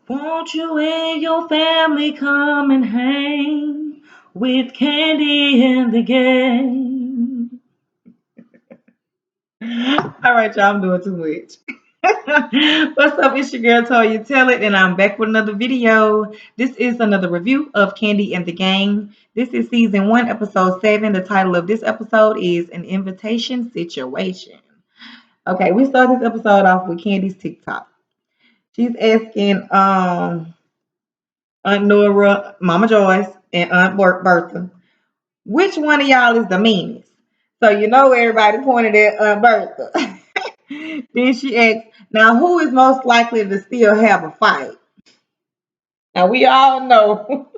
Won't you and your family come and hang with Candy and the gang? All right, y'all, I'm doing too much. What's up? It's your girl Toya Tell It, and I'm back with another video. This is another review of Candy and the Gang. This is season 1, episode 7. The title of this episode is An Invitation Situation. Okay, we start this episode off with Candy's TikTok. She's asking Aunt Nora, Mama Joyce, and Aunt Bertha, which one of y'all is the meanest? So you know everybody pointed at Aunt Bertha. Then she asked, now who is most likely to still have a fight? Now we all know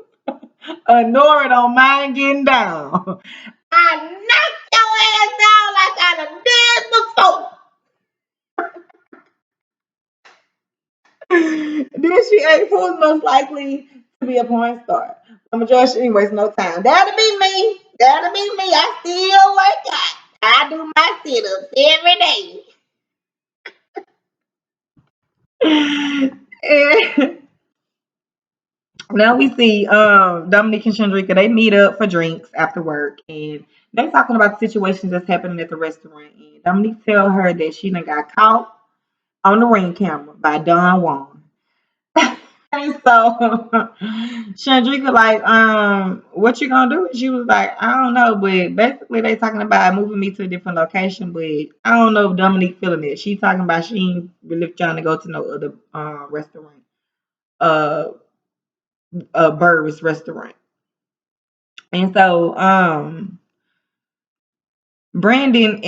Nora don't mind getting down. I knocked your ass down like I done did before. Then she asked who's most likely to be a porn star. Mama Joyce, she ain't waste no time. That'll be me. That'll be me. I still work out. I do my sit-ups every day. And now we see Dominique and Chandrika, they meet up for drinks after work and they talking about the situations that's happening at the restaurant. And Dominique tell her that she done got caught on the ring camera by Don Juan. And so Chandrika like, what you gonna do? And she was like, I don't know, but basically they talking about moving me to a different location, but I don't know if Dominique feeling it. She talking about she ain't really trying to go to no other restaurant. Uh Burris restaurant. And so Brandon,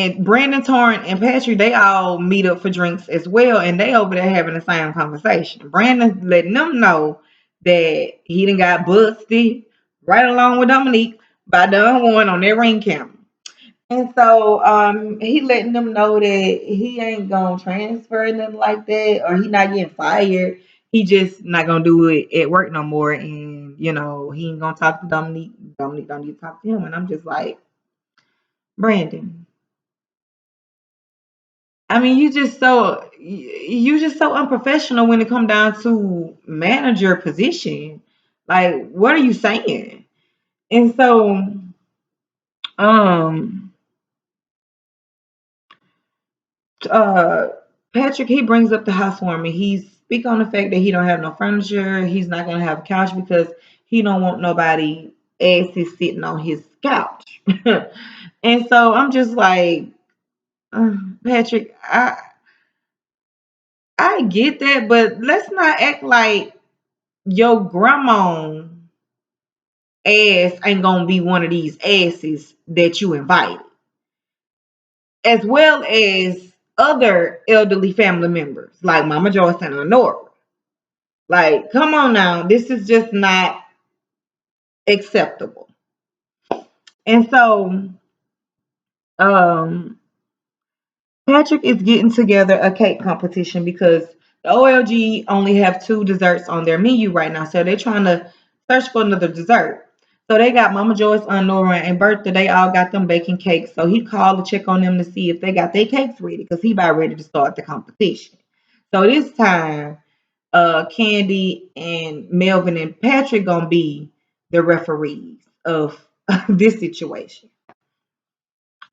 Torrent, and Patrick, they all meet up for drinks as well, and they over there having the same conversation. Brandon letting them know that he done got busted right along with Dominique by Don Juan on their ring camera. And so he letting them know that he ain't gonna transfer nothing like that, or he not getting fired. He just not gonna do it at work no more, and he ain't gonna talk to Dominique. Dominique don't need to talk to him, and I'm just like, Brandon. I mean, you just so unprofessional when it come down to manager position. Like, what are you saying? And so, um, uh, Patrick, he brings up the housewarming. He speak on the fact that he don't have no furniture. He's not gonna have a couch because he don't want nobody asses sitting on his couch. And so I'm just like, Patrick, I get that, but let's not act like your grandma ass ain't gonna be one of these asses that you invited, as well as other elderly family members like Mama Joyce and Honora. Like, come on now, this is just not acceptable. And so, um, Patrick is getting together a cake competition because the OLG only have 2 desserts on their menu right now, so they're trying to search for another dessert. So they got Mama Joyce, Aunt Nora, and Bertha. They all got them baking cakes. So he called to check on them to see if they got their cakes ready because he about ready to start the competition. So this time, Candy and Melvin and Patrick gonna be the referees of this situation.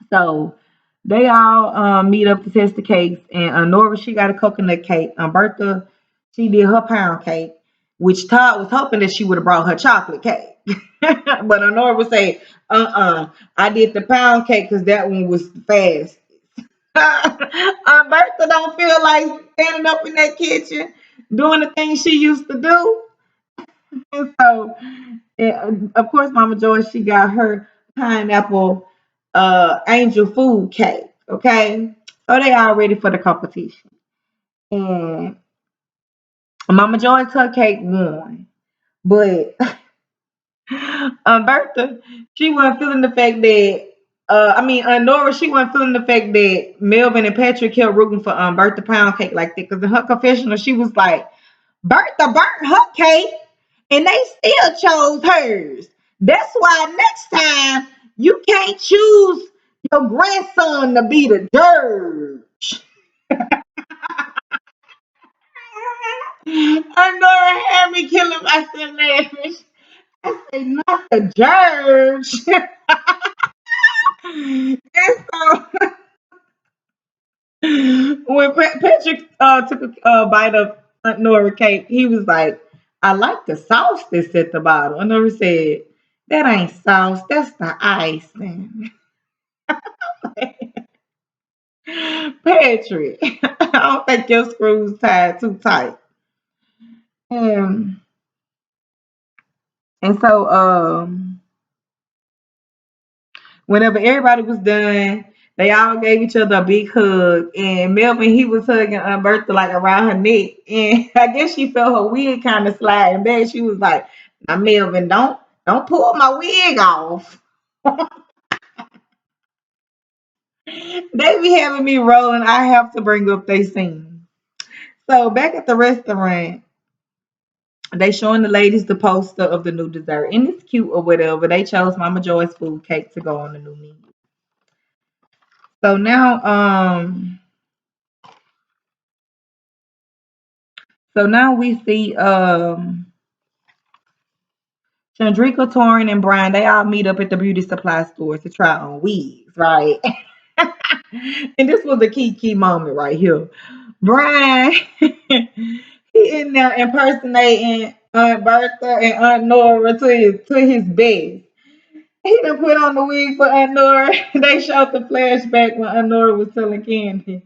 So they all meet up to test the cakes, and Nora she got a coconut cake. Bertha she did her pound cake, which Todd was hoping that she would have brought her chocolate cake, but Nora would say, I did the pound cake because that one was fast." Bertha don't feel like standing up in that kitchen doing the things she used to do, and so of course Mama Joy she got her pineapple angel food cake. Okay, so they all ready for the competition, and Mama Joy's her cake won, but Bertha she wasn't feeling the fact that. Nora, she wasn't feeling the fact that Melvin and Patrick kept rooting for Bertha pound cake like that. Because in her confessional, she was like, Bertha burnt her cake and they still chose hers. That's why next time you can't choose your grandson to be the judge. I know me killing myself laughing. I say, not the Judge. And so when Patrick took a bite of Aunt Nora cake, he was like, I like the sauce that's at the bottom. Aunt Nora said, that ain't sauce, that's the icing. Patrick, I don't think your screws tied too tight. Um, and so whenever everybody was done, they all gave each other a big hug. And Melvin, he was hugging Bertha like around her neck. And I guess she felt her wig kind of sliding back. She was like, now Melvin, don't pull my wig off. They be having me rolling. I have to bring up they scene. So back at the restaurant, they showing the ladies the poster of the new dessert. And it's cute or whatever. They chose Mama Joy's food cake to go on the new menu. So now we see Chandrika, Torin, and Brian, they all meet up at the beauty supply store to try on wigs, right? And this was a key moment right here. Brian, he in there impersonating Aunt Bertha and Aunt Nora to his best. He done put on the wig for Aunt Nora. They showed the flashback when Aunt Nora was telling Kandi.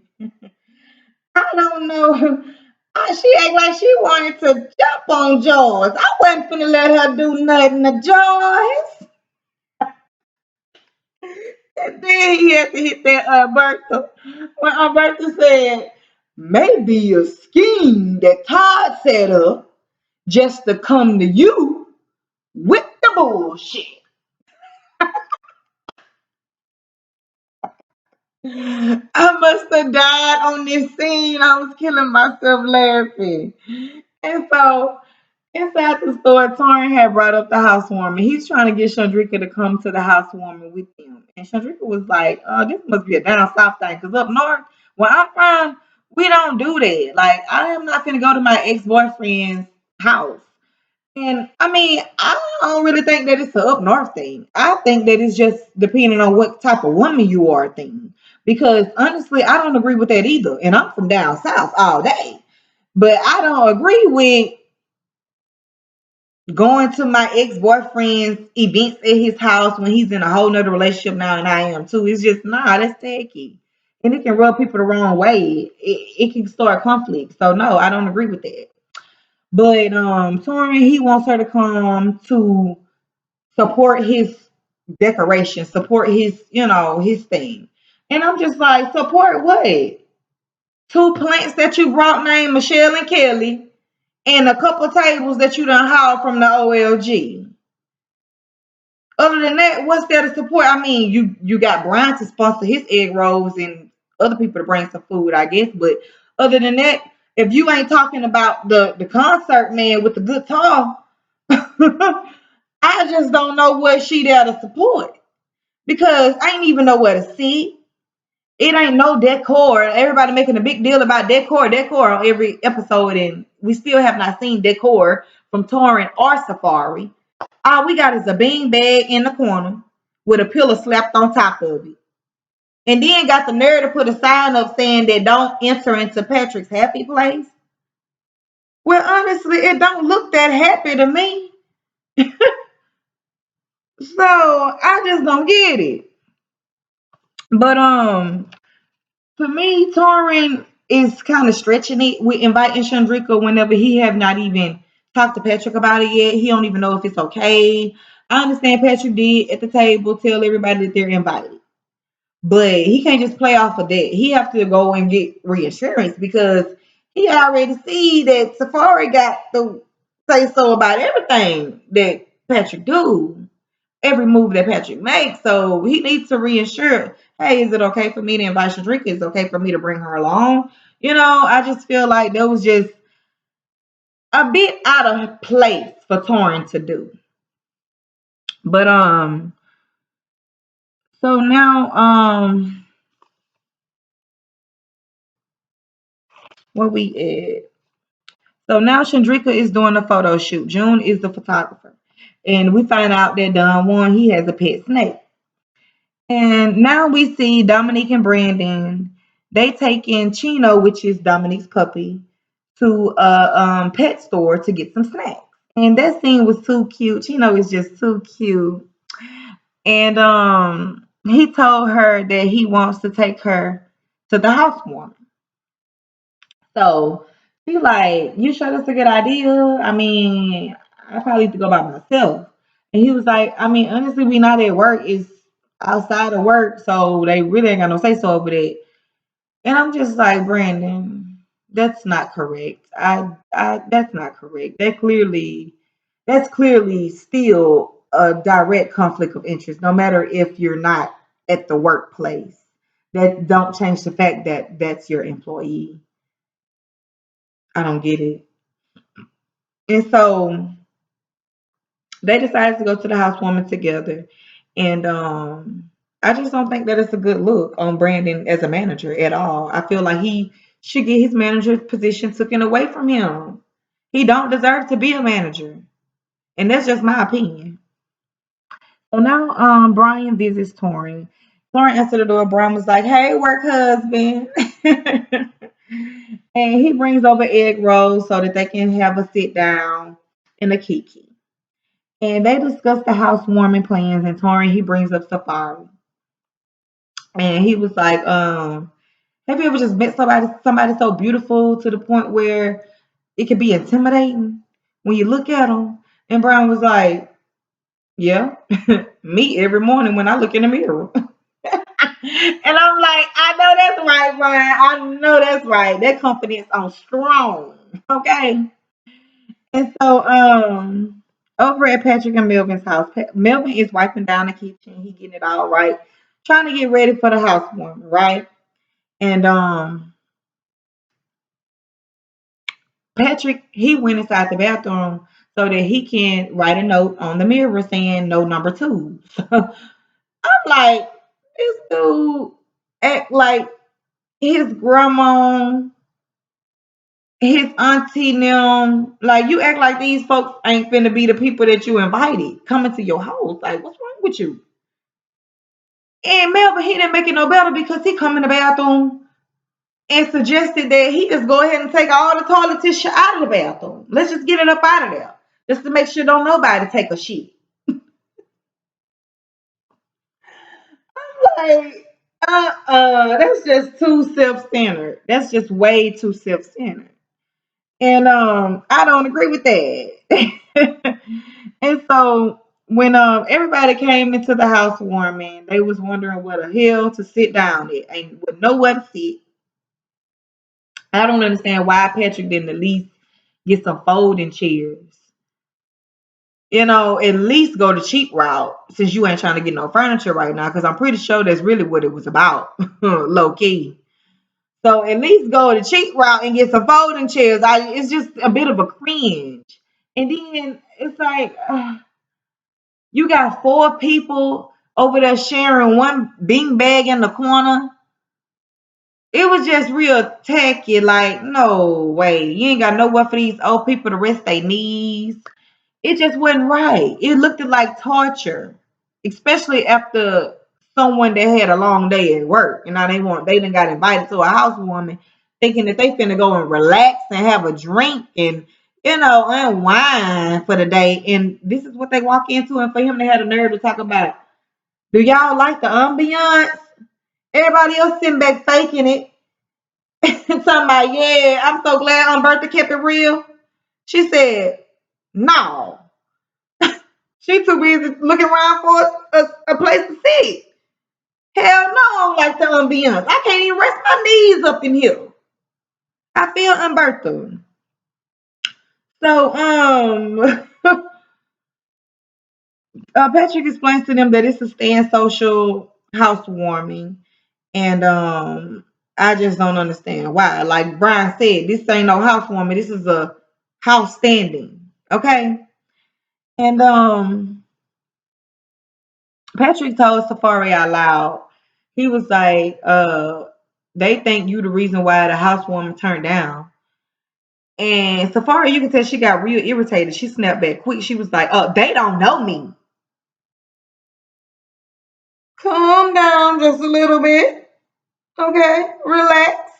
I don't know. She act like she wanted to jump on Joyce. I wasn't finna let her do nothing to Joyce. And then he had to hit that Bertha. When Bertha said, maybe a scheme that Todd set up just to come to you with the bullshit. I must have died on this scene. I was killing myself laughing. And so inside the store, Torin had brought up the housewarming. He's trying to get Chandrika to come to the housewarming with him. And Chandrika was like, this must be a down south thing. Because up north, where I'm from, we don't do that. Like, I am not going to go to my ex-boyfriend's house. And I mean, I don't really think that it's a up north thing. I think that it's just depending on what type of woman you are thing. Because honestly, I don't agree with that either. And I'm from down south all day. But I don't agree with going to my ex-boyfriend's events at his house when he's in a whole nother relationship now and I am too. It's just nah, that's tacky. And it can rub people the wrong way. It can start conflict. So no, I don't agree with that. But Torin, he wants her to come to support his decoration, support his, his thing. And I'm just like, support what? Two plants that you brought named Michelle and Kelly, and a couple tables that you done hauled from the OLG. Other than that, what's there to support? I mean, you got Brian to sponsor his egg rolls and other people to bring some food, I guess. But other than that, if you ain't talking about the concert man with the guitar, I just don't know what she there to support because I ain't even know where to see. It ain't no decor. Everybody making a big deal about decor on every episode, and we still have not seen decor from Torrent or Safari. All we got is a bean bag in the corner with a pillow slapped on top of it. And then got the nerve to put a sign up saying that don't enter into Patrick's happy place. Well, honestly, it don't look that happy to me. So I just don't get it. But for me, Torin is kind of stretching it with inviting Chandrika whenever he have not even talked to Patrick about it yet. He don't even know if it's okay. I understand Patrick did at the table tell everybody that they're invited. But he can't just play off of that. He have to go and get reassurance because he already see that Safari got to say so about everything that Patrick do, every move that Patrick makes. So he needs to reassure, hey, is it okay for me to invite Shadrika? Is it okay for me to bring her along? I just feel like that was just a bit out of place for Torin to do. But so now where we at? So now Chandrika is doing a photo shoot. June is the photographer. And we find out that Don Juan, he has a pet snake. And now we see Dominique and Brandon. They take in Chino, which is Dominique's puppy, to a pet store to get some snacks. And that scene was too cute. Chino is just too cute. And he told her that he wants to take her to the housewarming. So she like, you sure that's a good idea? I mean, I probably need to go by myself. And he was like, I mean, honestly, we not at work. It's outside of work, so they really ain't got no say so over that. And I'm just like, Brandon, that's not correct. I that's not correct. That's clearly still a direct conflict of interest, no matter if you're not at the workplace. That don't change the fact that that's your employee. I don't get it. And so they decided to go to the housewarming together. And I just don't think that it's a good look on Brandon as a manager at all. I feel like he should get his manager position taken away from him. He don't deserve to be a manager. And that's just my opinion. So now Brian visits Torin. Torin answered the door. Brian was like, hey, work husband. And he brings over egg rolls so that they can have a sit down and a kiki. And they discuss the housewarming plans, and Torin, he brings up Safari. And he was like, have you ever just met somebody so beautiful to the point where it can be intimidating when you look at them? And Brian was like, yeah, me every morning when I look in the mirror. And I'm like, I know that's right, Brian. I know that's right. That confidence on strong. Okay. And so, over at Patrick and Melvin's house, Melvin is wiping down the kitchen. He getting it all right, trying to get ready for the housewarming, right? And Patrick, he went inside the bathroom so that he can write a note on the mirror saying no number two. I'm like, this dude act like his grandma, his auntie, them. Like you act like these folks ain't finna be the people that you invited coming to your house. Like, what's wrong with you? And Melvin, he didn't make it no better because he come in the bathroom and suggested that he just go ahead and take all the toilet tissue out of the bathroom. Let's just get it up out of there. Just to make sure don't nobody take a shit. Like, that's just too self-centered. That's just way too self-centered. And I don't agree with that. And so when everybody came into the housewarming, they was wondering what the hell to sit down at. Ain't with nowhere to sit. I don't understand why Patrick didn't at least get some folding chairs. At least go the cheap route since you ain't trying to get no furniture right now. Because I'm pretty sure that's really what it was about, low key. So at least go the cheap route and get some folding chairs. It's just a bit of a cringe. And then it's like you got four people over there sharing one bean bag in the corner. It was just real tacky. Like, no way. You ain't got nowhere for these old people to rest their knees. It just wasn't right. It looked like torture, especially after someone that had a long day at work. And now they done got invited to a housewarming thinking that they finna go and relax and have a drink and, unwind for the day. And this is what they walk into. And for him to have the nerve to talk about, do y'all like the ambiance? Everybody else sitting back faking it. Talking about, yeah, I'm so glad Bertha kept it real. She said, no. She too busy looking around for a place to sit. Hell no, I don't like the ambiance. I can't even rest my knees up in here. I feel Umberto. So, Patrick explains to them that it's a stand social housewarming, and I just don't understand why. Like Brian said, this ain't no housewarming. This is a house standing. Okay, and Patrick told Safari out loud. He was like, they think you the reason why the housewarming turned down. And Safari, you can tell she got real irritated. She snapped back quick. She was like, "Oh, they don't know me." Calm down just a little bit. Okay, relax,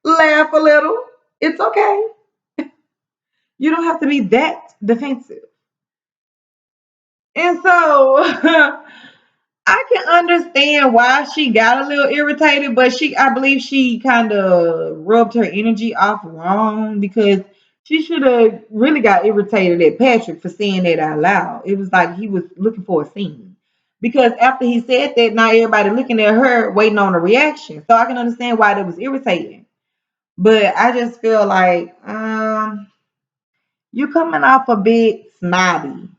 laugh a little. It's okay. You don't have to be that defensive. And so I can understand why she got a little irritated, but I believe she kind of rubbed her energy off wrong because she should have really got irritated at Patrick for saying that out loud. It was like he was looking for a scene. Because after he said that, now everybody looking at her, waiting on a reaction. So I can understand why that was irritating. But I just feel like you coming off a bit snobby.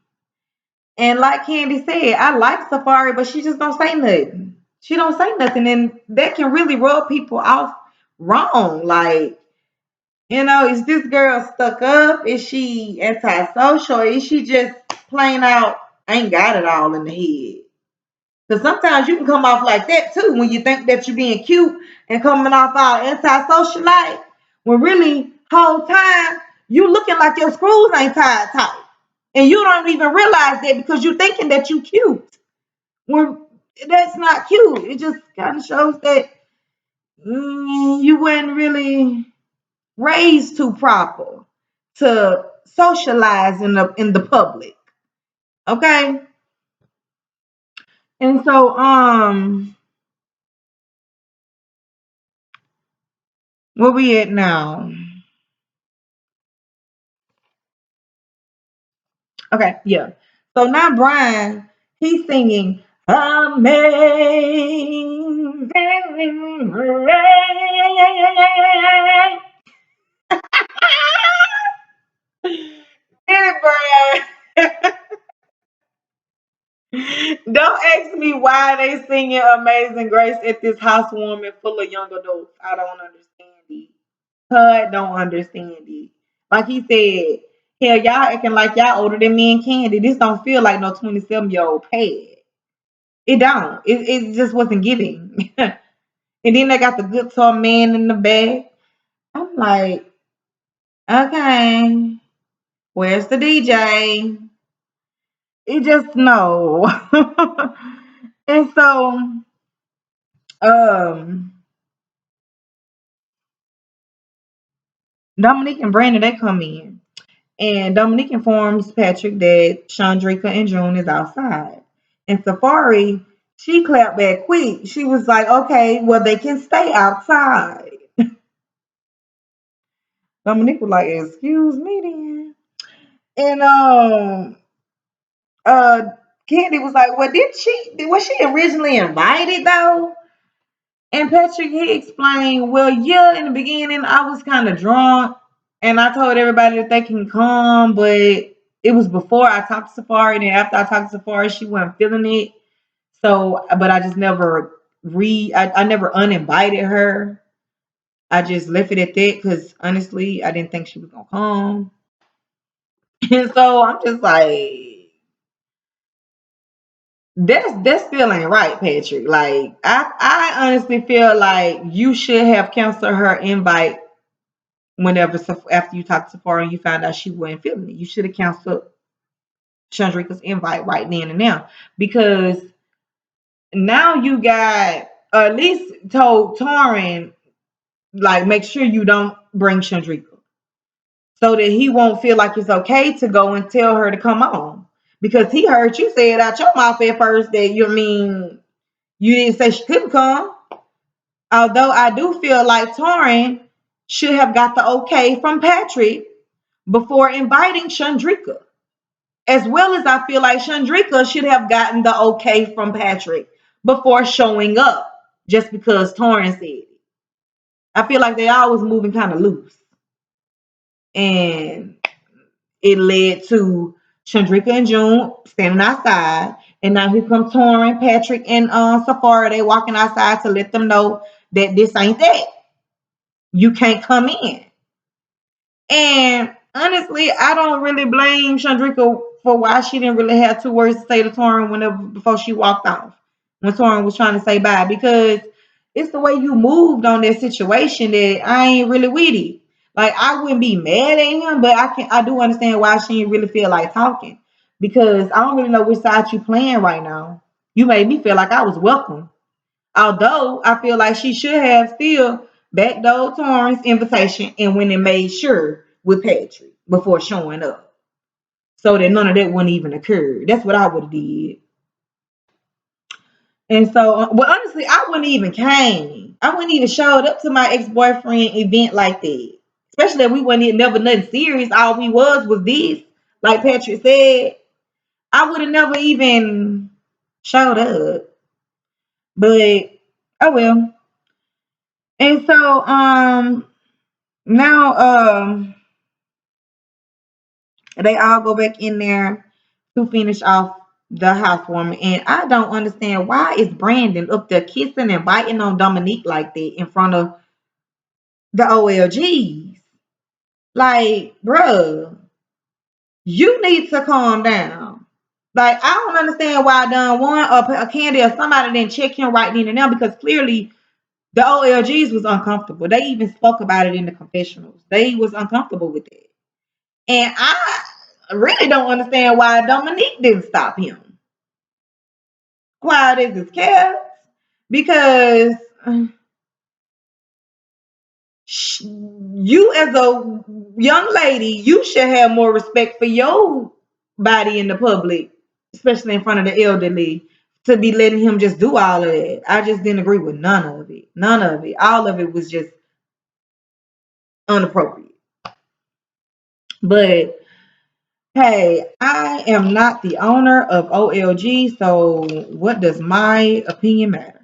And like Candy said, I like Safari, but she just don't say nothing. She don't say nothing, and that can really rub people off wrong. Like, is this girl stuck up? Is she antisocial? Is she just plain out ain't got it all in the head? Because sometimes you can come off like that too when you think that you're being cute and coming off all antisocial like, when really whole time you looking like your screws ain't tied tight. And you don't even realize that because you're thinking that you cute. When that's not cute. It just kind of shows that you weren't really raised too proper to socialize in the public. Okay? And so where we at now? Okay, yeah. So now Brian, he's singing Amazing Grace. Get it, Brian. Don't ask me why they singing Amazing Grace at this housewarming full of young adults. I don't understand it. Hud don't understand it. Like he said, hell, y'all acting like y'all older than me and Candy. This don't feel like no 27-year-old pad. It don't. It just wasn't giving. And then they got the guitar man in the back. I'm like, okay, where's the DJ? It just no. And so, um, Dominique and Brandon they come in, and Dominique informs Patrick that Chandrika and June is outside. And Safari, she clapped back quick. She was like, "Okay, well they can stay outside." Dominique was like, "Excuse me, then." And uh, Candy was like, "Well, was she originally invited though?" And Patrick, he explained, "Well, yeah, in the beginning, I was kind of drunk and I told everybody that they can come, but it was before I talked to Safari. And then after I talked to Safari, she wasn't feeling it. So, but I just never I never uninvited her. I just left it at that because honestly, I didn't think she was going to come." And so I'm just like, that's still ain't right, Patrick. Like, I honestly feel like you should have canceled her invite whenever after you talked to Sephora and you found out she wasn't feeling it. You should have canceled Chandrika's invite right then and now because now you got at least told Torin like make sure you don't bring Chandrika so that he won't feel like it's okay to go and tell her to come on because he heard you say it out your mouth at first that you didn't say she couldn't come. Although I do feel like Torin should have got the okay from Patrick before inviting Chandrika. As well as I feel like Chandrika should have gotten the okay from Patrick before showing up just because Torin said it. I feel like they always moving kind of loose. And it led to Chandrika and June standing outside. And now here come Torin, Patrick, and Safari. They walking outside to let them know that this ain't that. You can't come in. And honestly, I don't really blame Chandrika for why she didn't really have two words to say to Torin before she walked off. When Torin was trying to say bye, because it's the way you moved on that situation that I ain't really with it. Like I wouldn't be mad at him, but I do understand why she didn't really feel like talking because I don't really know which side you playing right now. You made me feel like I was welcome. Although I feel like she should have still backdoored Torrance invitation and went and made sure with Patrick before showing up. So that none of that wouldn't even occur. That's what I would have did. And so, well, honestly, I wouldn't even came. I wouldn't even showed up to my ex-boyfriend event like that. Especially if we wasn't never nothing serious. All we was this. Like Patrick said, I would have never even showed up. But oh well. And so now they all go back in there to finish off the housewarming. And I don't understand why is Brandon up there kissing and biting on Dominique like that in front of the OLGs. Like, bruh, you need to calm down. Like, I don't understand why Don Juan or Kandi or somebody didn't check him right then and now because clearly the OLGs was uncomfortable. They even spoke about it in the confessionals. They was uncomfortable with it. And I really don't understand why Dominique didn't stop him. Quiet as his cats. Because you as a young lady, you should have more respect for your body in the public, especially in front of the elderly, to be letting him just do all of that. I just didn't agree with none of it. None of it. All of it was just inappropriate. But hey, I am not the owner of OLG, so what does my opinion matter?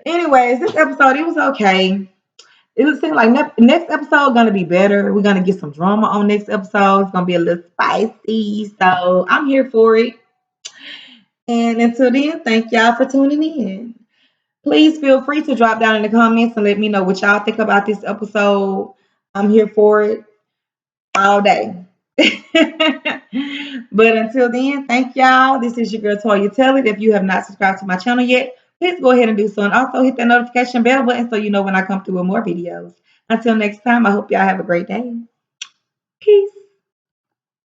Anyways, this episode, it was okay. It was seem like next episode gonna be better. We're gonna get some drama on next episode. It's gonna be a little spicy. So I'm here for it. And until then, thank y'all for tuning in. Please feel free to drop down in the comments and let me know what y'all think about this episode. I'm here for it all day. But until then, thank y'all. This is your girl Toya Tell It. If you have not subscribed to my channel yet, please go ahead and do so. And also hit that notification bell button so you know when I come through with more videos. Until next time, I hope y'all have a great day. Peace.